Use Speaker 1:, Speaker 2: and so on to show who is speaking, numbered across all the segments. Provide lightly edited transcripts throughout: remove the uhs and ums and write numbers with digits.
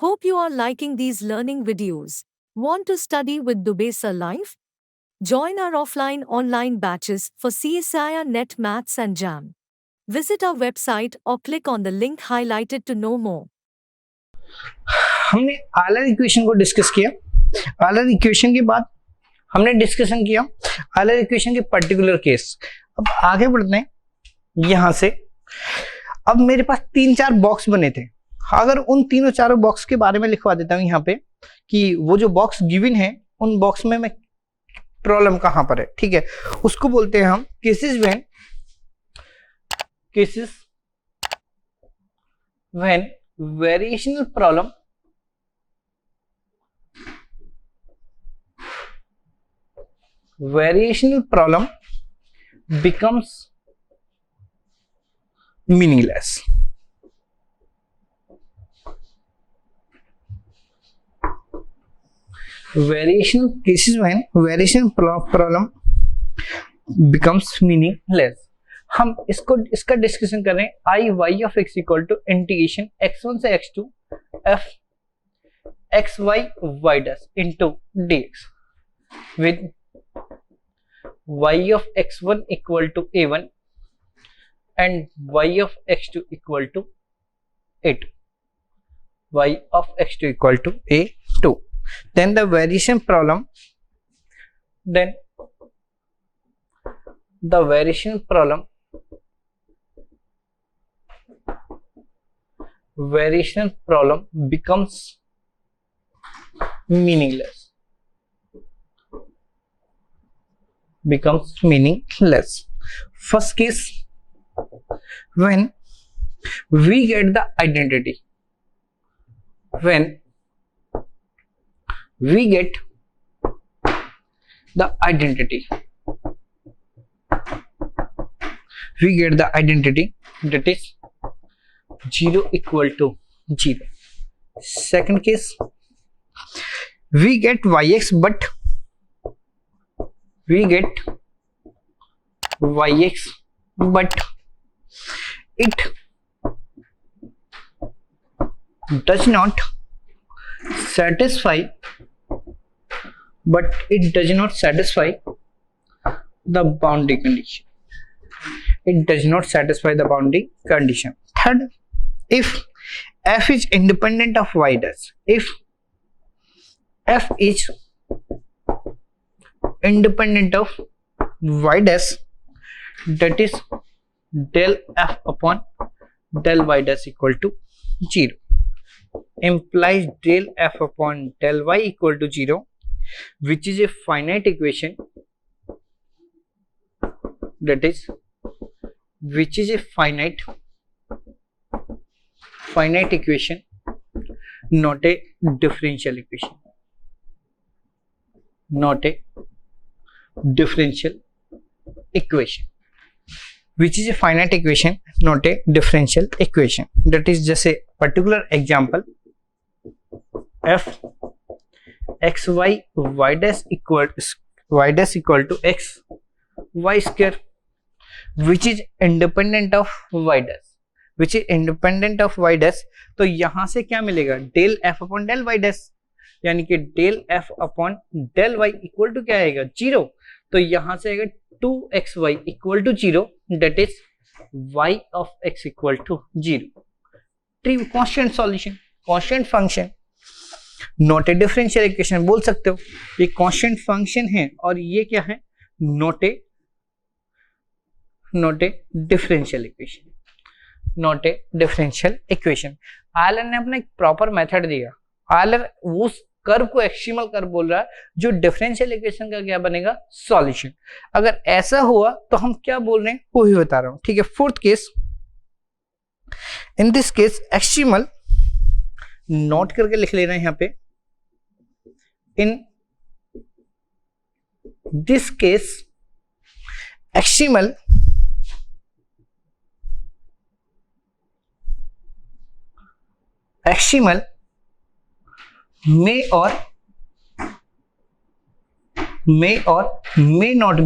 Speaker 1: Hope you are liking these learning videos. Want to study with Dubey Sir Live? Join our offline online batches for CSIR Net Maths and JAM. Visit our website or click on the link highlighted to know more.
Speaker 2: हमने आलर equation को discuss किया। आलर equation के बाद हमने discussion किया आलर equation के particular case. अब आगे बढ़ते हैं यहां से। अब मेरे पास 3-4 बॉक्स बने थे। अगर उन तीनों चारों बॉक्स के बारे में लिखवा देता हूं यहाँ पे कि वो जो बॉक्स गिवन है उन बॉक्स में मैं प्रॉब्लम कहां पर है, ठीक है, उसको बोलते हैं हम cases when variational problem becomes meaningless. Variational cases when variation problem becomes meaningless. हम इसका डिस्कशन कर रहे हैं I Y of x equal to integration x1 से x2 f x y y dash into dx with y of x1 equal to a1 and y of x2 equal to a2. Y of x2 equal to a2. Then the variation problem. Then the variation problem becomes meaningless. First case, when we get the identity, that is 0 equal to 0. Second case, we get yx but it does not satisfy the boundary condition. Third, if f is independent of y dash, if f is independent of y dash, that is del f upon del y dash equal to 0, implies del f upon del y equal to 0, which is a finite equation, finite equation, not a differential equation. Which is a finite equation, not a differential equation. That is just a particular example. F x y y dash equal to x y square, which is independent of y dash. तो यहां से क्या मिलेगा, del f upon del y dash, यानी कि del f upon del y equal to क्या आएगा, 0. तो यहां से आएगा 2xy इक्वल to 0, that is y of x इक्वल to 0. Constant solution, constant function, not a differential equation बोल सकते हो. ये कांस्टेंट फंक्शन है और ये क्या है, not a differential equation. Euler ने अपना एक प्रॉपर मेथड दिया. आयलर उस कर्व को एक्सट्रीमल कर्व बोल रहा है जो डिफरेंशियल इक्वेशन का क्या बनेगा, सॉल्यूशन. अगर ऐसा हुआ तो हम क्या बोल रहे हैं वो ही बता रहा हूं, ठीक है. Fourth case, in this case extremal, note करके लिख लेना है यहां पे. In this case extremal may or may not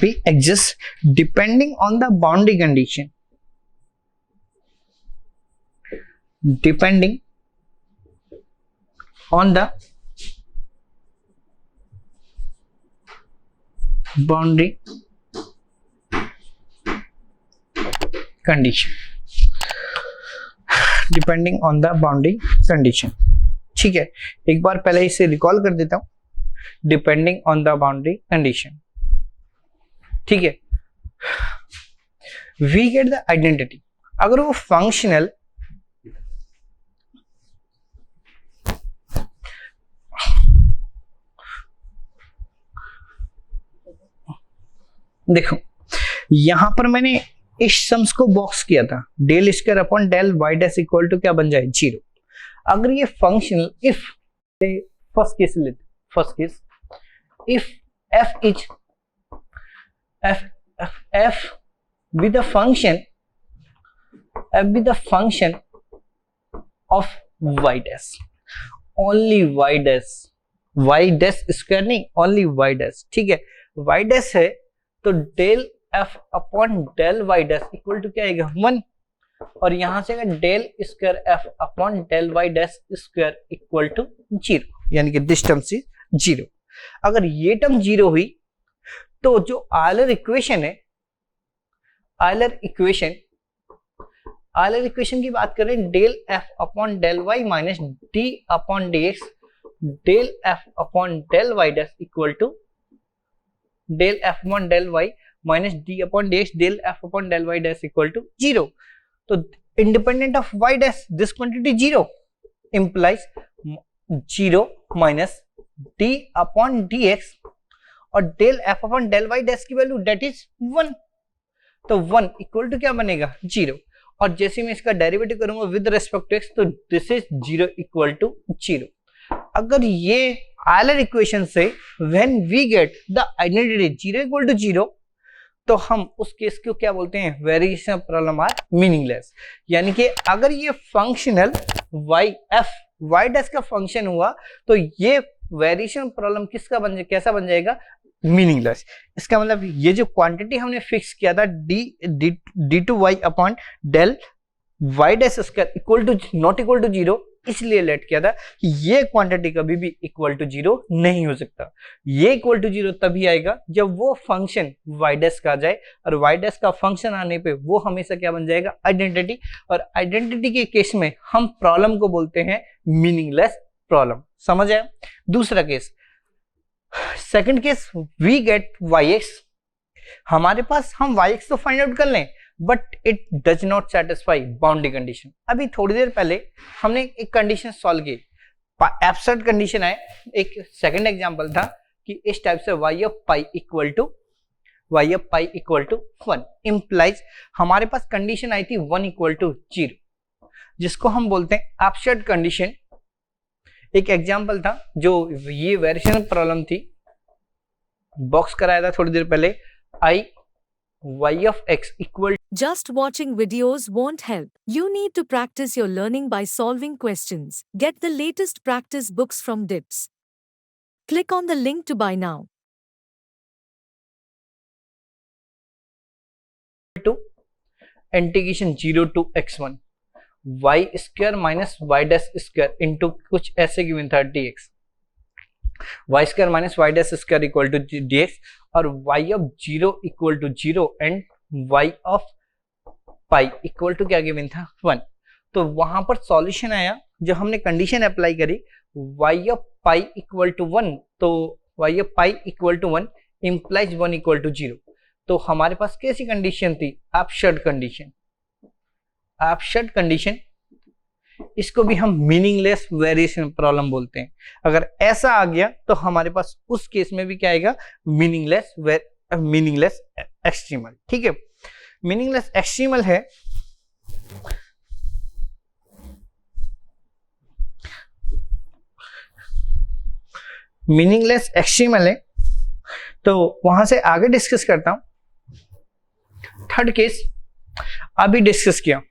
Speaker 2: be exist, depending on the boundary condition. Depending on the boundary condition, depending on the boundary condition. ठीक है, एक बार पहले इसे रिकॉल कर देता हूं, depending on the boundary condition. ठीक है, वी गेट द आइडेंटिटी। अगर वो फंक्शनल देखो यहां पर मैंने इस सम्स को बॉक्स किया था, del square upon del y dash equal to क्या बन जाए 0। अगर ये फंक्शनल, इफ फर्स्ट केस लेते, फर्स्ट केस इफ f इज f with the function of y dash, only y dash square नहीं, only y dash। ठीक है, y dash है तो del f upon del y dash equal to क्या आएगा 1, और यहां से del square f upon del y dash square equal to 0, यानी कि दिस टर्म से 0। अगर ये टर्म 0 हुई तो जो आयलर इक्वेशन है, आयलर इक्वेशन की बात करें, del f upon del y minus d upon dx, del f upon del y dash equal to del f upon del y minus d upon dx, del f upon del y dash equal to 0। तो independent of y dash this quantity 0 implies 0 minus d upon dx, और del f upon del y dash की value date is 1, तो 1 equal to क्या बनेगा 0। और जैसे मैं इसका डेरिवेटिव करूंगा विद रिस्पेक्ट टू x, तो दिस इज 0 इक्वल टू 0। अगर ये आयलर इक्वेशन से when we get the identity 0 equal to 0, तो हम उस केस को क्या बोलते हैं, वेरिएशन प्रॉब्लम आर मीनिंगलेस। यानी कि अगर ये फंक्शनल y डैश का फंक्शन हुआ तो ये वेरिएशन प्रॉब्लम किसका कैसा बन जाएगा, मीनिंगलेस। इसका मतलब ये जो क्वांटिटी हमने फिक्स किया था d two y upon del y dash square equal to not equal to 0, इसलिए लेट किया था कि ये क्वांटिटी कभी भी इक्वल टू 0 नहीं हो सकता। ये इक्वल टू 0 तभी आएगा जब वो फंक्शन वाई डैश का आ जाए, और वाई डैश का फंक्शन आने पे वो हमेशा क्या बन जाएगा, आइडेंटिटी। और आइडेंटिटी के केस में हम प्रॉब्लम को बोलते हैं मीनिंगलेस प्रॉब्लम। समझ आया? दूसरा case, second case, we get yx। हमारे पास हम yx तो फाइंड आउट कर लें, but it does not satisfy boundary condition. अभी थोड़ी देर पहले हमने एक कंडीशन सॉल्व की, एब्सर्ड कंडीशन है। एक सेकंड एग्जांपल था कि इस टाइप से y of pi equal to 1 implies हमारे पास कंडीशन आई थी 1 इक्वल टू 0, जिसको हम बोलते हैं एब्सर्ड कंडीशन। एक एग्जांपल था जो ये वेरिएशन प्रॉब्लम थी, बॉक्स कराया था थोड़ी देर पहले, आई y of x equal
Speaker 1: Just watching videos won't help. You need to practice your learning by solving questions. Get the latest practice books from DIPS. Click on the link to buy now.
Speaker 2: to integration 0 to x1 y square minus y dash square into कुछ ऐसे given था dx, y square minus y dash square equal to dx, और y of 0 equal to 0 and y of pi equal to क्या given था 1। तो वहां पर solution आया जब हमने कंडीशन अप्लाई करी y of pi equal to 1, तो y of pi equal to 1 implies 1 equal to 0। तो हमारे पास कैसी कंडीशन थी, एब्सर्ड कंडीशन। एब्सर्ड कंडीशन, इसको भी हम मीनिंगलेस वेरिएशन प्रॉब्लम बोलते हैं। अगर ऐसा आ गया तो हमारे पास उस केस में भी क्या आएगा, मीनिंगलेस एक्सट्रीमल। ठीक है, मीनिंगलेस एक्सट्रीमल है मीनिंगलेस एक्सट्रीमल है। तो वहां से आगे डिस्कस करता हूं। थर्ड केस अभी डिस्कस किया,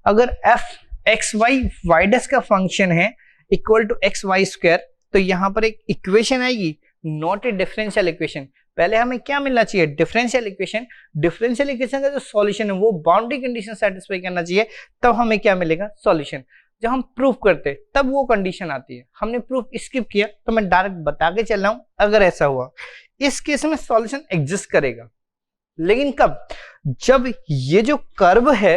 Speaker 2: अगर f x Y Y dash का फंक्शन है equal to x y square, तो यहां पर एक इक्वेशन आएगी, नॉट ए डिफरेंशियल इक्वेशन। पहले हमें क्या मिलना चाहिए, डिफरेंशियल इक्वेशन। डिफरेंशियल इक्वेशन का जो सॉल्यूशन है वो बाउंड्री कंडीशन सेटिस्फाई करना चाहिए, तब हमें क्या मिलेगा, सॉल्यूशन। जब हम प्रूफ करते तब वो कंडीशन आती है। हमने प्रूफ स्किप किया तो मैं डायरेक्ट बता के चल रहा हूं, अगर ऐसा हुआ इस केस में सॉल्यूशन एग्जिस्ट करेगा, लेकिन कब? जब ये जो कर्व है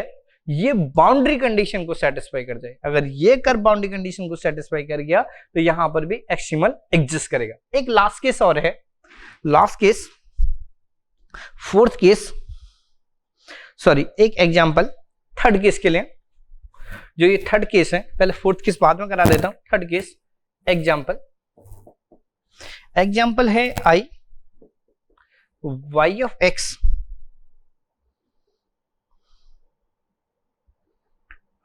Speaker 2: ये बाउंड्री कंडीशन को सेटिस्फाई कर जाए। अगर ये कर्व बाउंड्री कंडीशन को सेटिस्फाई कर गया तो यहां पर भी एक्सट्रीमल एग्जिस्ट करेगा। एक लास्ट केस और है, last case, fourth case, sorry एक एग्जांपल थर्ड केस के लिए। जो ये थर्ड केस है, पहले फोर्थ केस बाद में करा देता हूं। थर्ड केस एग्जांपल, एग्जांपल है आई y ऑफ x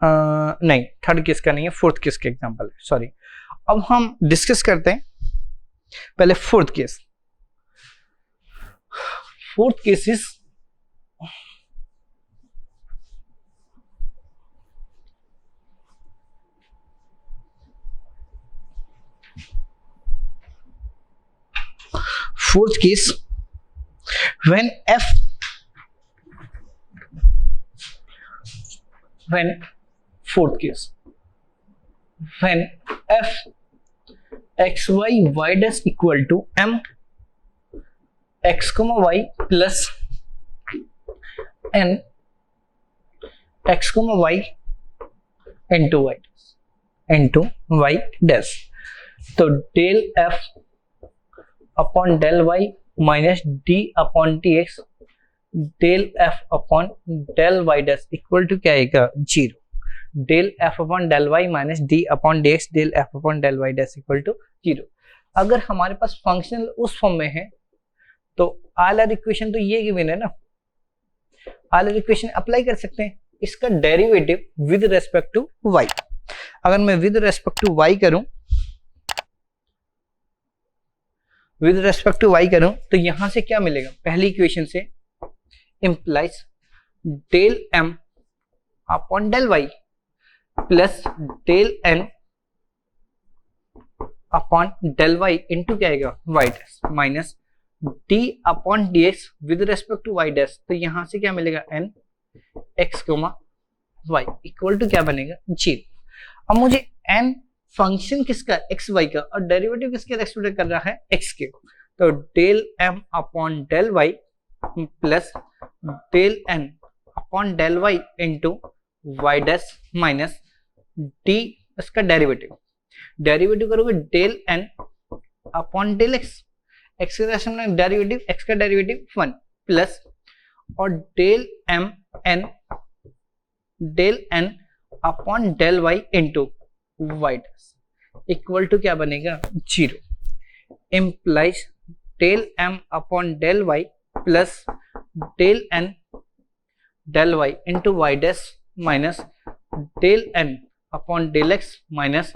Speaker 2: नहीं, थर्ड केस का नहीं है, फोर्थ केस का एग्जांपल है, सॉरी। अब हम डिस्कस करते हैं पहले fourth case. Fourth case is fourth case, when fourth case, when f x y y dash equal to m x comma y plus n x comma y into y dash, तो del f upon del Y minus d upon d x del f upon del y dash equal to क्या आएगा? 0। Del f upon del Y minus d upon d x del f upon del y dash equal to 0। अगर हमारे पास functional उस form में है तो आलर equation तो ये गिवन है ना, आलर इक्वेशन अप्लाई कर सकते हैं। इसका derivative with respect to y, अगर मैं विद रेस्पेक्ट टू वाई करूं, विद रेस्पेक्ट टू वाई करूं तो यहां से क्या मिलेगा? पहली इक्वेशन से implies del M upon del y plus del N upon del Y into क्या आएगा? Y dash minus d upon d x with respect to y dash, तो यहां से क्या मिलेगा? N x comma y equal to क्या बनेगा? 0। अब मुझे एन फंक्शन किसका? एक्स वाई का, और डेरिवेटिव किसके रेस्पेक्ट कर रहा है? एक्स के। तो del M upon del y plus del N upon del Y into Y dash minus d, इसका डेरिवेटिव, डेरिवेटिव करोगे del N upon del x, x का डेरिवेटिव, एक्स का डेरिवेटिव 1 प्लस और del M N del N upon del Y into Y dash equal to क्या बनेगा? 0। Implies del M upon del y plus del N del Y into Y dash minus del N upon del X minus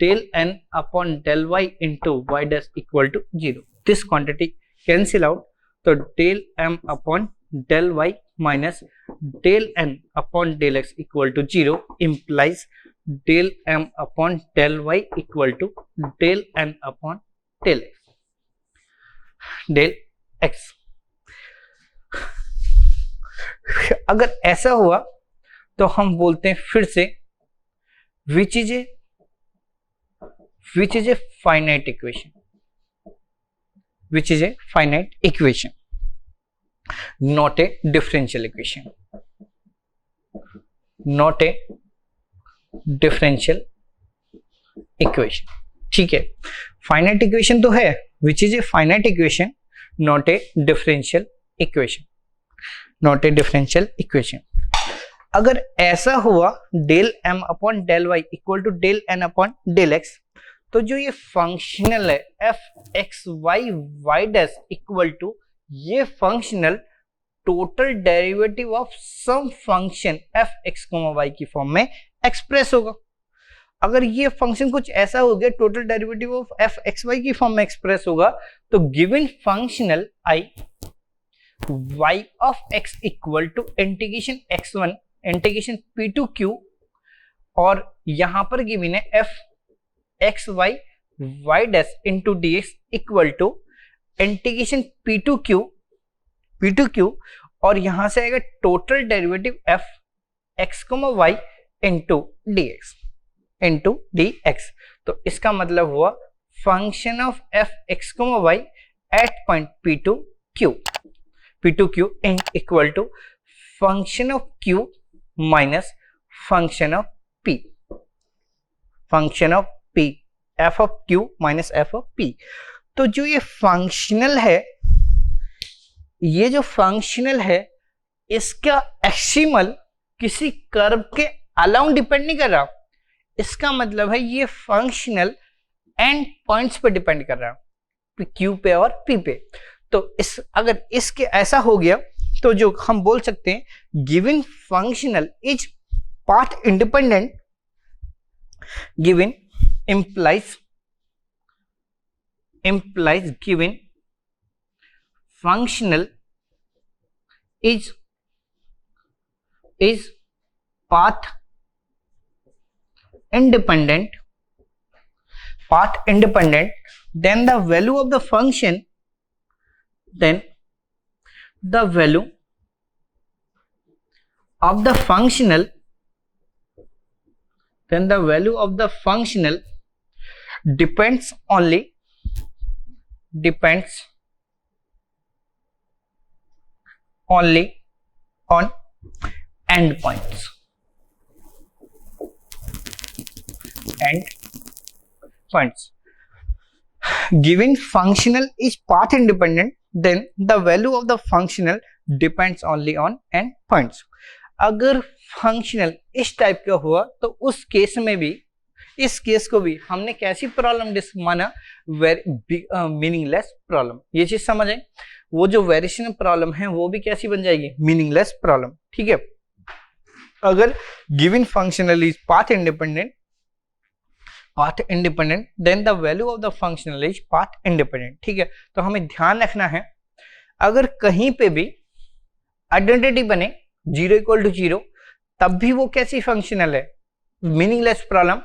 Speaker 2: del N upon del Y into Y dash equal to 0। This quantity cancel out, तो del M upon del Y minus del N upon del X equal to 0 implies del M upon del Y equal to del N upon del X. अगर ऐसा हुआ तो हम बोलते हैं फिर से which is a finite equation, which is a finite equation, not a differential equation, not a differential equation. ठीक है, फाइनाइट इक्वेशन तो है, which is a finite equation, not a differential equation, not a differential equation. अगर ऐसा हुआ del M upon del Y equal to del N upon del X, तो जो ये फंक्शनल है F x Y Y dash equal to ये functional total derivative of some function F x Y की form में एक्सप्रेस होगा। अगर ये फंक्शन कुछ ऐसा हो गया total derivative of f x Y की फॉर्म में एक्सप्रेस होगा, तो given functional I Y of x equal to integration x1 integration p to q, और यहां पर गिवन है F x Y Y dash into d x equal to integration p to q, और यहां से आएगा total derivative f x y into d x. Into d x. तो इसका मतलब हुआ function of f x comma y at point p to q equal to function of q minus function of p, f of q minus f of p. तो जो ये functional है, ये जो फंक्शनल है इसका एक्सिमल किसी कर्व के अलाउंड डिपेंड नहीं कर रहा, इसका मतलब है ये फंक्शनल एंड पॉइंट्स पे डिपेंड कर रहा है, क्यू पे और पी पे। तो इस अगर इसके ऐसा हो गया तो जो हम बोल सकते हैं given functional is path independent, given implies given functional is path independent, then the value of the function, then the value of the functional depends only on endpoints. Given functional is path independent, then the value of the functional depends only on endpoints. अगर functional इस type का हुआ तो उस case में भी, इस case को भी हमने कैसी प्रॉब्लम माना, मीनिंगलेस प्रॉब्लम। ये चीज समझ आई, वो जो वेरिएशन प्रॉब्लम है वो भी कैसी बन जाएगी, मीनिंगलेस प्रॉब्लम। ठीक है, अगर given functional is path independent then the value of the functional is path independent. ठीक है, तो हमें ध्यान रखना है अगर कहीं पे भी आइडेंटिटी बने 0 = 0 तब भी वो कैसी फंक्शनल है, मीनिंगलेस प्रॉब्लम।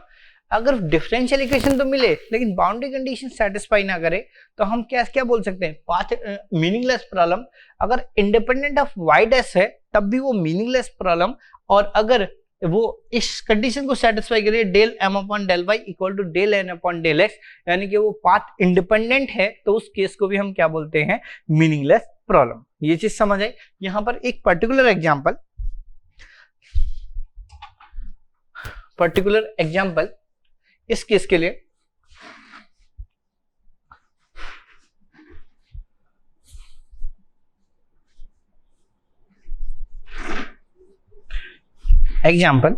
Speaker 2: अगर डिफरेंशियल इक्वेशन तो मिले लेकिन बाउंड्री कंडीशन सेटिस्फाई ना करे तो हम क्या बोल सकते हैं, पाथ मीनिंगलेस प्रॉब्लम। अगर इंडिपेंडेंट ऑफ वाई डैश है तब भी वो मीनिंगलेस प्रॉब्लम, और अगर वो इस कंडीशन को सेटिस्फाई करे del M upon del Y equal to del N upon del x, यानी कि वो पाथ इंडिपेंडेंट है, तो उस केस को भी हम क्या बोलते हैं, मीनिंगलेस प्रॉब्लम। ये चीज समझ आई। यहां पर एक पर्टिकुलर एग्जांपल इस केस के लिए, एग्जांपल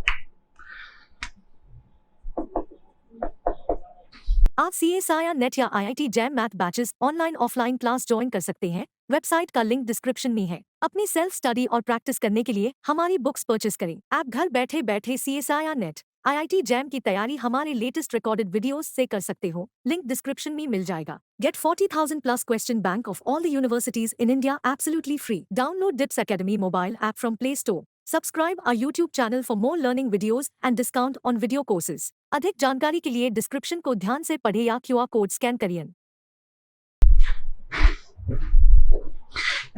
Speaker 1: आप CSIR नेट या IIT jam math batches online offline class join कर सकते हैं। वेबसाइट का लिंक डिस्क्रिप्शन में है। अपनी सेल्फ स्टडी और प्रैक्टिस करने के लिए हमारी बुक्स परचेस करें। आप घर बैठे बैठे CSIR नेट IIT जैम की तैयारी हमारे लेटेस्ट रिकॉर्डेड वीडियोस से कर सकते हो। लिंक डिस्क्रिप्शन में मिल जाएगा। Get 40,000 plus question bank of all the universities in India absolutely free. Download DIPS Academy mobile app from Play Store. Subscribe our YouTube channel for more learning videos and discount on video courses. अधिक जानकारी के लिए description को ध्यान से पढ़े या QR code scan करिए।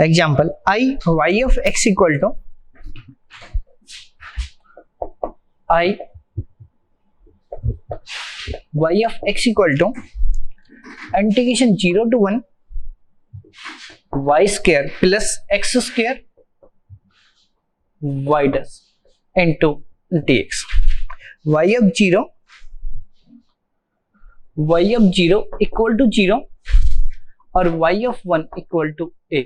Speaker 2: Example y of x equal to integration 0 to 1 y square plus x square y dash into dx। y of 0 equal to 0 और y of 1 equal to a,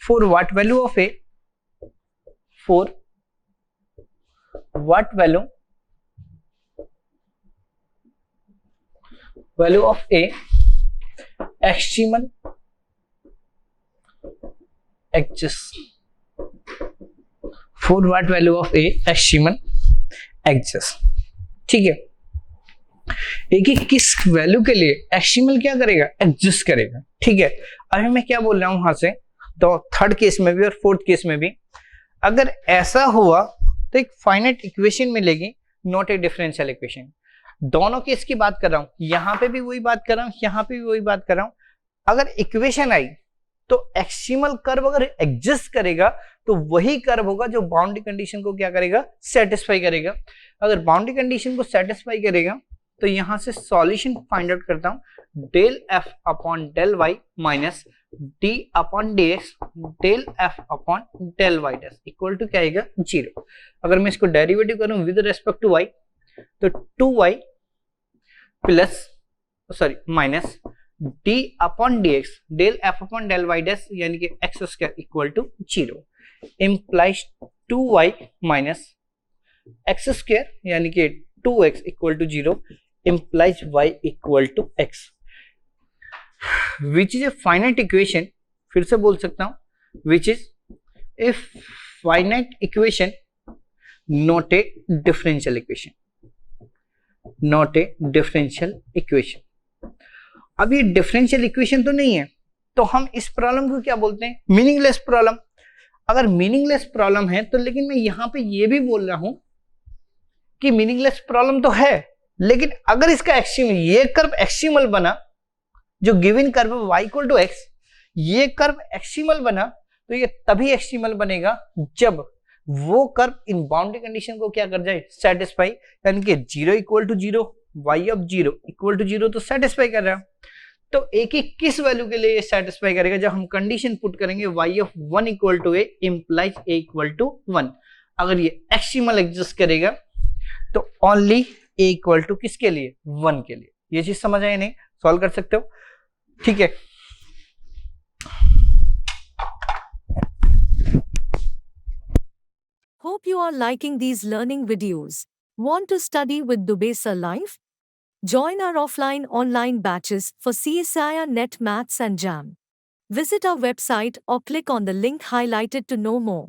Speaker 2: for what value of a, value of a excimal exists, for what value of a excimal exists। ठीक है, एक ही किस value के लिए एक्सिमल क्या करेगा, exist करेगा। ठीक है, अभी मैं क्या बोल रहा हूं वहां से, तो थर्ड केस में भी और फोर्थ केस में भी अगर ऐसा हुआ तो एक फाइनाइट इक्वेशन मिलेगी, नॉट ए डिफरेंशियल इक्वेशन। दोनों केस की बात कर रहा हूं, यहां पे भी वही बात कर रहा हूं, यहां पे भी वही बात कर रहा हूं। अगर इक्वेशन आई तो एक्सिमल कर्व अगर एग्जिस्ट करेगा तो वही कर्व होगा जो बाउंड्री कंडीशन को क्या करेगा, सेटिस्फाई करेगा। अगर बाउंड्री कंडीशन को सेटिस्फाई करेगा तो यहां से सॉल्यूशन फाइंड आउट करता हूं, del f upon del Y minus d upon d x del f upon del y dash equal to क्या आएगा, 0। अगर मैं इसको डेरिवेटिव करूं विद रेस्पेक्ट टू वाई तो 2y plus minus d upon d x del f upon del y dash यानी कि x square equal to 0 implies 2y minus x square यानी कि 2x equal to 0 implies y equal to x which is a finite equation। फिर से बोल सकता हूं which is a finite equation not a differential equation, not a differential equation। अब ये differential equation तो नहीं है, तो हम इस प्रॉब्लम को क्या बोलते हैं, मीनिंगलेस प्रॉब्लम। अगर मीनिंगलेस प्रॉब्लम है तो लेकिन मैं यहां पे ये भी बोल रहा हूं कि मीनिंगलेस प्रॉब्लम तो है, लेकिन अगर इसका एक्सट्रीम ये कर्व एक्सट्रीमल बना, जो given curve y equal to x, ये कर्व एक्सट्रीमल बना तो ये तभी एक्सट्रीमल बनेगा जब वो कर्व इन बाउंड्री कंडीशन को क्या कर जाए, सेटिस्फाई। यानी कि 0 equal to 0 y of 0 equal to 0 तो सेटिस्फाई कर रहा है। तो a की किस वैल्यू के लिए ये सेटिस्फाई करेगा, जब हम कंडीशन पुट करेंगे y of 1 equal to a implies a equal to 1। अगर ये एक्सट्रीमल एग्जिस्ट करेगा तो ओनली a इक्वल टू किसके लिए, 1 के लिए। ये चीज समझ आए नहीं, सॉल्व कर सकते हो, ठीक है।
Speaker 1: Hope you are liking these learning videos. Want to study with Dubey Sir Live? Join our offline online batches for CSIR Net Maths and JAM. Visit our website or click on the link highlighted to know more.